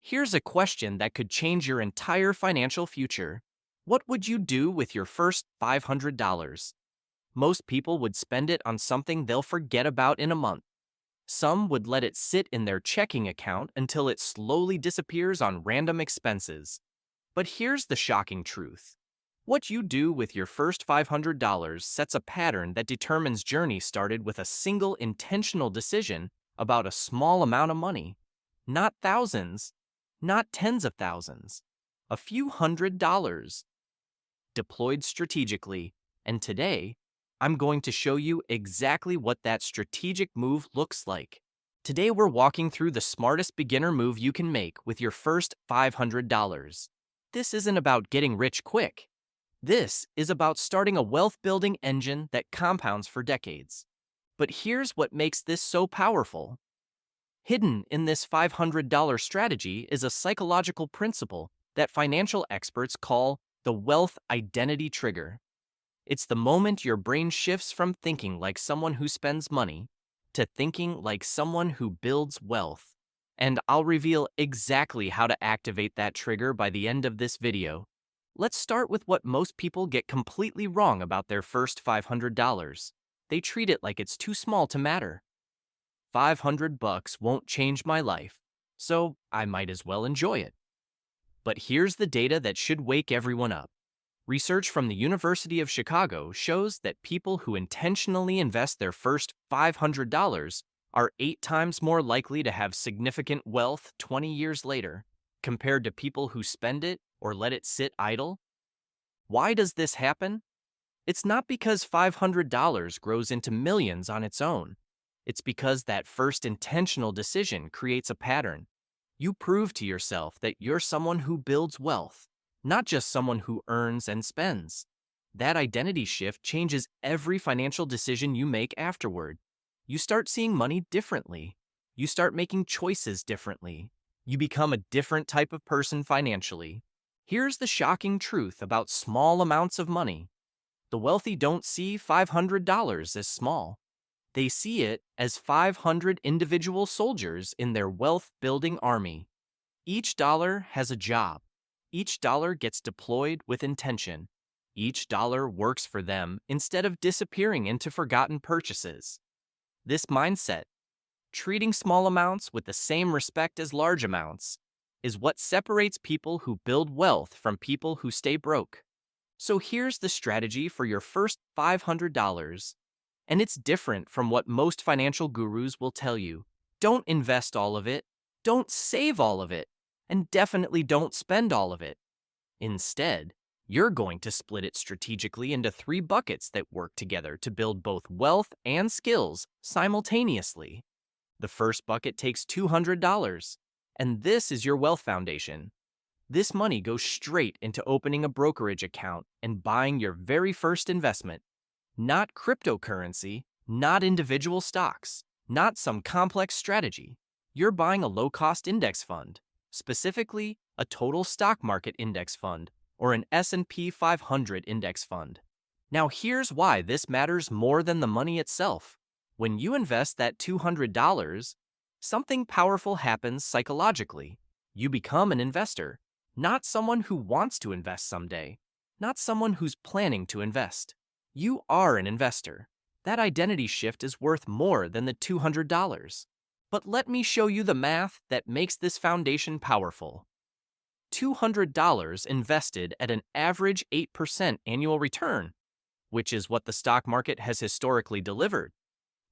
Here's a question that could change your entire financial future. What would you do with your first $500? Most people would spend it on something they'll forget about in a month. Some would let it sit in their checking account until it slowly disappears on random expenses. But here's the shocking truth. What you do with your first $500 sets a pattern that determines journey started with a single intentional decision about a small amount of money. Not thousands, not tens of thousands, a few $100s, deployed strategically. And today, I'm going to show you exactly what that strategic move looks like. Today, we're walking through the smartest beginner move you can make with your first $500. This isn't about getting rich quick. This is about starting a wealth-building engine that compounds for decades. But here's what makes this so powerful. Hidden in this $500 strategy is a psychological principle that financial experts call the wealth identity trigger. It's the moment your brain shifts from thinking like someone who spends money to thinking like someone who builds wealth. And I'll reveal exactly how to activate that trigger by the end of this video. Let's start with what most people get completely wrong about their first $500. They treat it like it's too small to matter. $500 won't change my life, so I might as well enjoy it. But here's the data that should wake everyone up. Research from the University of Chicago shows that people who intentionally invest their first $500 are 8 times more likely to have significant wealth 20 years later, compared to people who spend it or let it sit idle. Why does this happen? It's not because $500 grows into millions on its own. It's because that first intentional decision creates a pattern. You prove to yourself that you're someone who builds wealth, not just someone who earns and spends. That identity shift changes every financial decision you make afterward. You start seeing money differently. You start making choices differently. You become a different type of person financially. Here's the shocking truth about small amounts of money. The wealthy don't see $500 as small. They see it as 500 individual soldiers in their wealth-building army. Each dollar has a job. Each dollar gets deployed with intention. Each dollar works for them instead of disappearing into forgotten purchases. This mindset, treating small amounts with the same respect as large amounts, is what separates people who build wealth from people who stay broke. So here's the strategy for your first $500. And it's different from what most financial gurus will tell you. Don't invest all of it. Don't save all of it. And definitely don't spend all of it. Instead, you're going to split it strategically into 3 buckets that work together to build both wealth and skills simultaneously. The first bucket takes $200, and this is your wealth foundation. This money goes straight into opening a brokerage account and buying your very first investment. Not cryptocurrency, not individual stocks, not some complex strategy. You're buying a low-cost index fund, specifically a total stock market index fund or an S&P 500 index fund. Now here's why this matters more than the money itself. When you invest that $200, something powerful happens psychologically. You become an investor, not someone who wants to invest someday, not someone who's planning to invest. You are an investor. That identity shift is worth more than the $200. But let me show you the math that makes this foundation powerful. $200 invested at an average 8% annual return, which is what the stock market has historically delivered,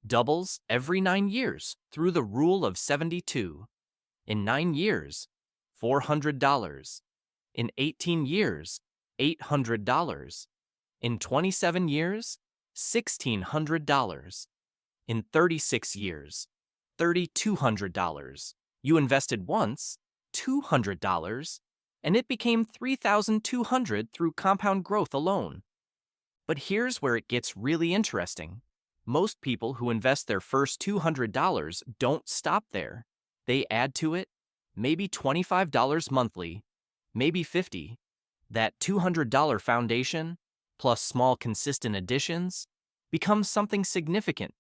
doubles every 9 years through the rule of 72. In 9 years, $400. In 18 years, $800. In 27 years, $1,600. In 36 years, $3,200. You invested once, $200, and it became $3,200 through compound growth alone. But here's where it gets really interesting. Most people who invest their first $200 don't stop there. They add to it, maybe $25 monthly, maybe $50. That $200 foundation, plus small consistent additions, becomes something significant.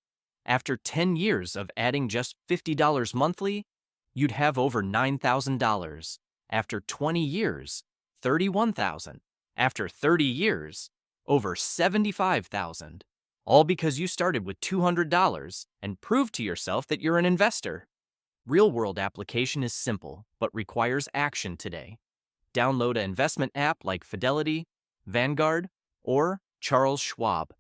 After 10 years of adding just $50 monthly, you'd have over $9,000. After 20 years, 31,000. After 30 years, over 75,000. All because you started with $200 and proved to yourself that you're an investor. Real-world application is simple, but requires action today. Download an investment app like Fidelity, Vanguard, or Charles Schwab.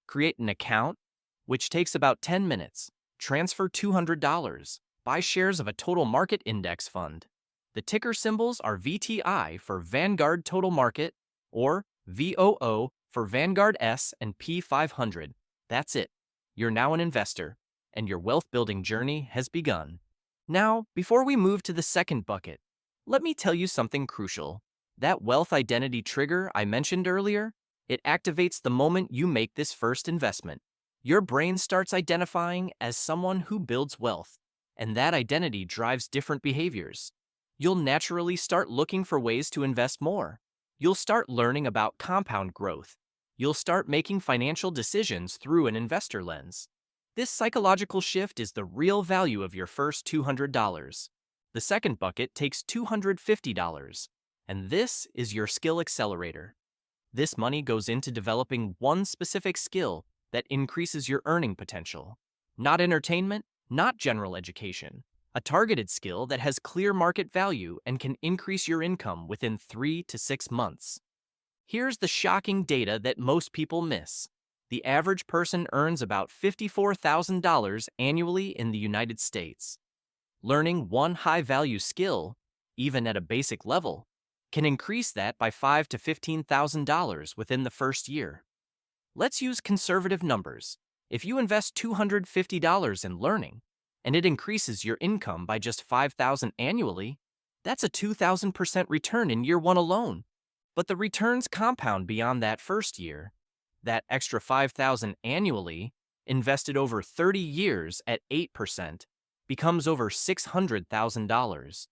Create an account, which takes about 10 minutes. Transfer $200. Buy shares of a total market index fund. The ticker symbols are VTI for Vanguard Total Market or VOO for Vanguard S&P 500. That's it. You're now an investor, and your wealth-building journey has begun. Now, before we move to the second bucket, let me tell you something crucial. That wealth identity trigger I mentioned earlier, it activates the moment you make this first investment. Your brain starts identifying as someone who builds wealth, and that identity drives different behaviors. You'll naturally start looking for ways to invest more. You'll start learning about compound growth. You'll start making financial decisions through an investor lens. This psychological shift is the real value of your first $200. The second bucket takes $250, and this is your skill accelerator. This money goes into developing one specific skill that increases your earning potential. Not entertainment, not general education. A targeted skill that has clear market value and can increase your income within 3 to 6 months. Here's the shocking data that most people miss. The average person earns about $54,000 annually in the United States. Learning one high-value skill, even at a basic level, can increase that by $5,000 to $15,000 within the first year. Let's use conservative numbers. If you invest $250 in learning, and it increases your income by just $5,000 annually, that's a 2,000% return in year one alone. But the returns compound beyond that first year. That extra $5,000 annually, invested over 30 years at 8%, becomes over $600,000.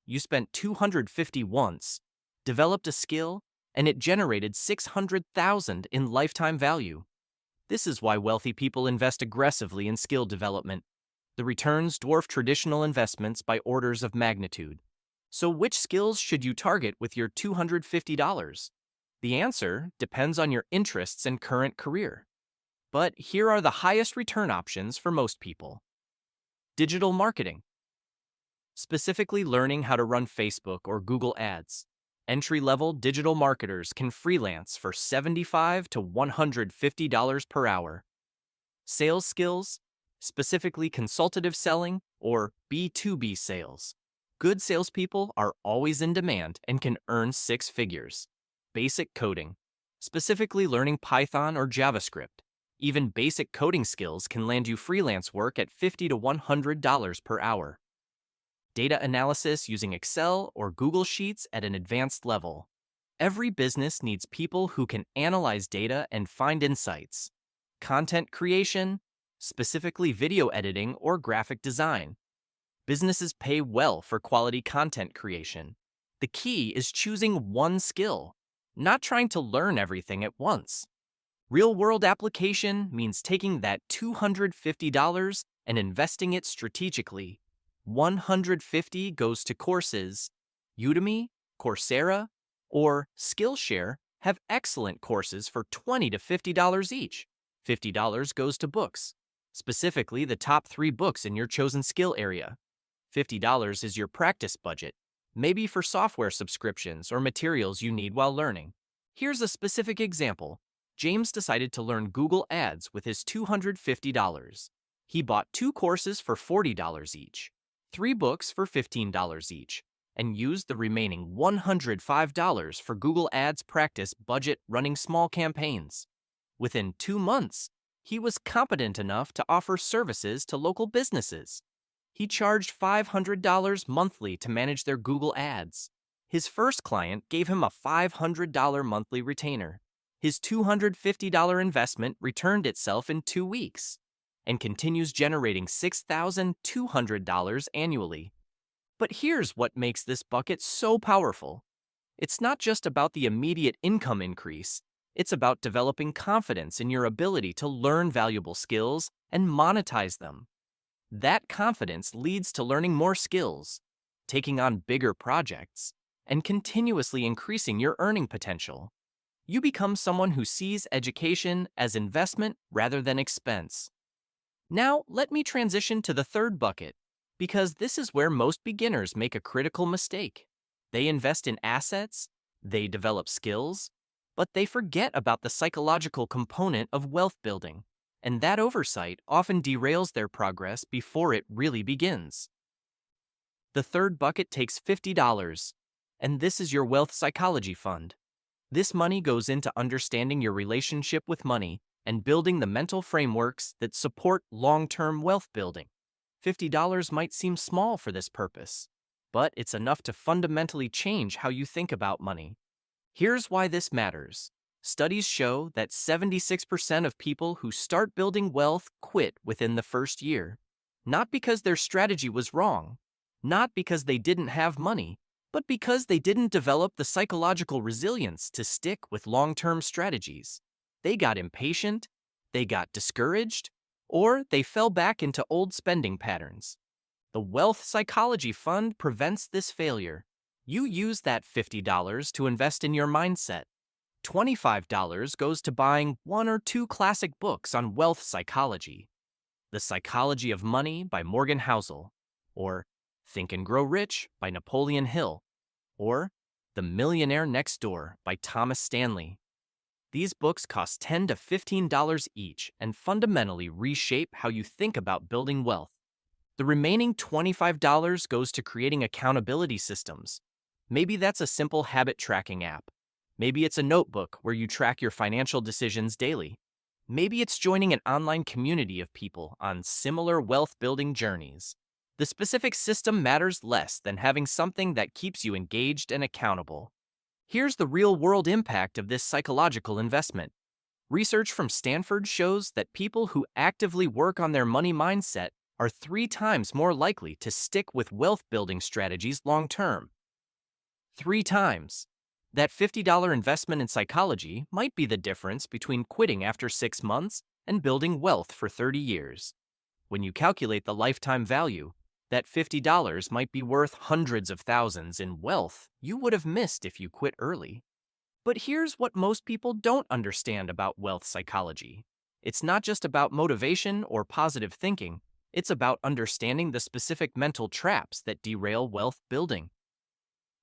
You spent $250 once, developed a skill, and it generated $600,000 in lifetime value. This is why wealthy people invest aggressively in skill development. The returns dwarf traditional investments by orders of magnitude. So which skills should you target with your $250? The answer depends on your interests and current career. But here are the highest return options for most people. Digital marketing. Specifically learning how to run Facebook or Google ads. Entry-level digital marketers can freelance for $75 to $150 per hour. Sales skills, specifically consultative selling or B2B sales. Good salespeople are always in demand and can earn 6 figures. Basic coding, specifically learning Python or JavaScript. Even basic coding skills can land you freelance work at $50 to $100 per hour. Data analysis using Excel or Google Sheets at an advanced level. Every business needs people who can analyze data and find insights. Content creation, specifically video editing or graphic design. Businesses pay well for quality content creation. The key is choosing one skill, not trying to learn everything at once. Real-world application means taking that $250 and investing it strategically. $150 goes to courses. Udemy, Coursera, or Skillshare have excellent courses for $20 to $50 each. $50 goes to books, specifically the top 3 books in your chosen skill area. $50 is your practice budget, maybe for software subscriptions or materials you need while learning. Here's a specific example. James decided to learn Google Ads with his $250. He bought 2 courses for $40 each, 3 books for $15 each, and used the remaining $105 for Google Ads practice budget running small campaigns. Within 2 months, he was competent enough to offer services to local businesses. He charged $500 monthly to manage their Google Ads. His first client gave him a $500 monthly retainer. His $250 investment returned itself in 2 weeks and continues generating $6,200 annually. But here's what makes this bucket so powerful. It's not just about the immediate income increase. It's about developing confidence in your ability to learn valuable skills and monetize them. That confidence leads to learning more skills, taking on bigger projects, and continuously increasing your earning potential. You become someone who sees education as investment rather than expense. Now, let me transition to the third bucket, because this is where most beginners make a critical mistake. They invest in assets, they develop skills, but they forget about the psychological component of wealth building, and that oversight often derails their progress before it really begins. The third bucket takes $50, and this is your wealth psychology fund. This money goes into understanding your relationship with money and building the mental frameworks that support long-term wealth building. $50 might seem small for this purpose, but it's enough to fundamentally change how you think about money. Here's why this matters. Studies show that 76% of people who start building wealth quit within the first year. Not because their strategy was wrong, not because they didn't have money, but because they didn't develop the psychological resilience to stick with long-term strategies. They got impatient, they got discouraged, or they fell back into old spending patterns. The Wealth Psychology Fund prevents this failure. You use that $50 to invest in your mindset. $25 goes to buying one or two classic books on wealth psychology. The Psychology of Money by Morgan Housel, or Think and Grow Rich by Napoleon Hill, or The Millionaire Next Door by Thomas Stanley. These books cost $10 to $15 each and fundamentally reshape how you think about building wealth. The remaining $25 goes to creating accountability systems. Maybe that's a simple habit tracking app. Maybe it's a notebook where you track your financial decisions daily. Maybe it's joining an online community of people on similar wealth building journeys. The specific system matters less than having something that keeps you engaged and accountable. Here's the real-world impact of this psychological investment. Research from Stanford shows that people who actively work on their money mindset are 3 times more likely to stick with wealth-building strategies long-term. 3 times. That $50 investment in psychology might be the difference between quitting after 6 months and building wealth for 30 years. When you calculate the lifetime value, that $50 might be worth hundreds of thousands in wealth you would have missed if you quit early. But here's what most people don't understand about wealth psychology. It's not just about motivation or positive thinking. It's about understanding the specific mental traps that derail wealth building.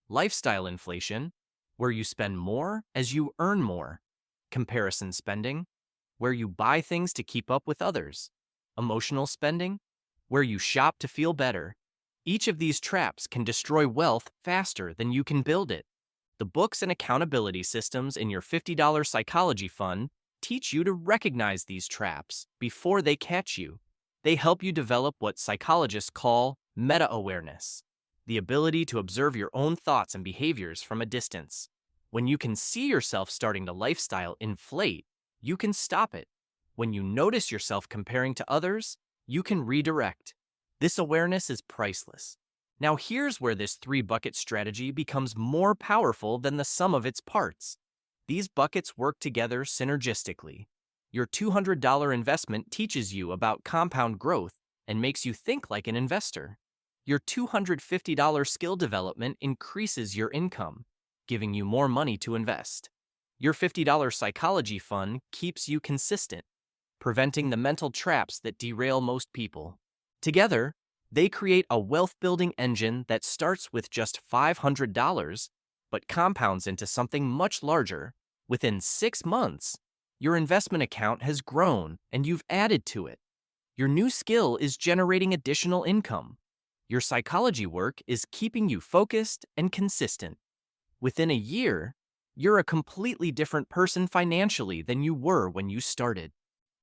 Lifestyle inflation, where you spend more as you earn more. Comparison spending, where you buy things to keep up with others. Emotional spending, where you shop to feel better. Each of these traps can destroy wealth faster than you can build it. The books and accountability systems in your $50 psychology fund teach you to recognize these traps before they catch you. They help you develop what psychologists call meta-awareness, the ability to observe your own thoughts and behaviors from a distance. When you can see yourself starting to lifestyle inflate, you can stop it. When you notice yourself comparing to others, you can redirect. This awareness is priceless. Now here's where this 3-bucket strategy becomes more powerful than the sum of its parts. These buckets work together synergistically. Your $200 investment teaches you about compound growth and makes you think like an investor. Your $250 skill development increases your income, giving you more money to invest. Your $50 psychology fund keeps you consistent, preventing the mental traps that derail most people. Together, they create a wealth-building engine that starts with just $500, but compounds into something much larger. Within 6 months, your investment account has grown and you've added to it. Your new skill is generating additional income. Your psychology work is keeping you focused and consistent. Within a year, you're a completely different person financially than you were when you started.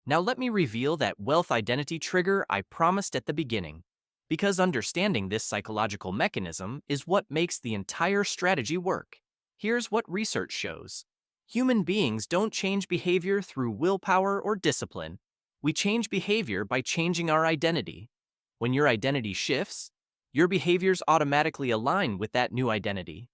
Now let me reveal that wealth identity trigger I promised at the beginning, because understanding this psychological mechanism is what makes the entire strategy work. Here's what research shows. Human beings don't change behavior through willpower or discipline. We change behavior by changing our identity. When your identity shifts, your behaviors automatically align with that new identity.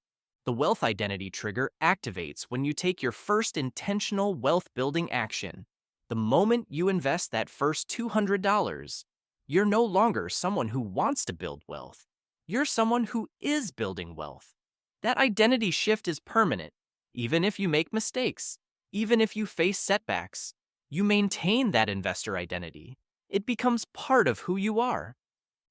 The wealth identity trigger activates when you take your first intentional wealth-building action. The moment you invest that first $200, You're no longer someone who wants to build wealth. You're someone who is building wealth. That identity shift is permanent. Even if you make mistakes, even if you face setbacks, you maintain that investor identity. It becomes part of who you are.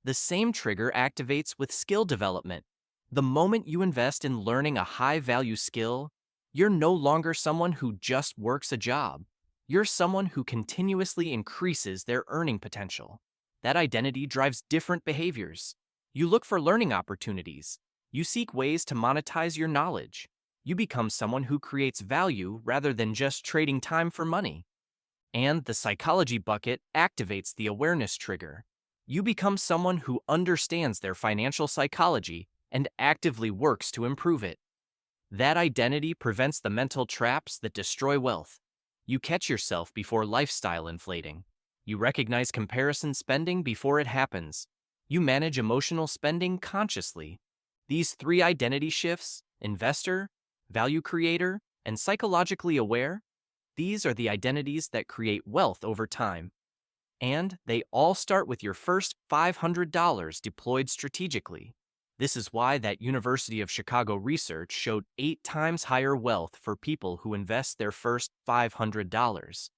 The same trigger activates with skill development. The moment you invest in learning a high-value skill, you're no longer someone who just works a job. You're someone who continuously increases their earning potential. That identity drives different behaviors. You look for learning opportunities. You seek ways to monetize your knowledge. You become someone who creates value rather than just trading time for money. And the psychology bucket activates the awareness trigger. You become someone who understands their financial psychology and actively works to improve it. That identity prevents the mental traps that destroy wealth. You catch yourself before lifestyle inflating. You recognize comparison spending before it happens. You manage emotional spending consciously. These three identity shifts, investor, value creator, and psychologically aware, these are the identities that create wealth over time. And they all start with your first $500 deployed strategically. This is why that University of Chicago research showed 8 times higher wealth for people who invest their first $500.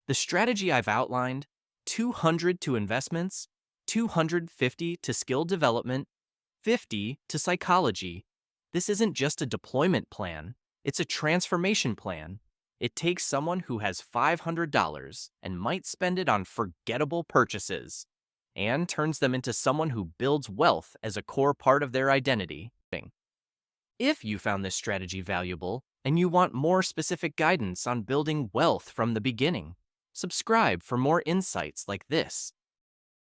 The strategy I've outlined, 200 to investments, 250 to skill development, 50 to psychology. This isn't just a deployment plan, it's a transformation plan. It takes someone who has $500 and might spend it on forgettable purchases and turns them into someone who builds wealth as a core part of their identity. If you found this strategy valuable and you want more specific guidance on building wealth from the beginning, subscribe for more insights like this.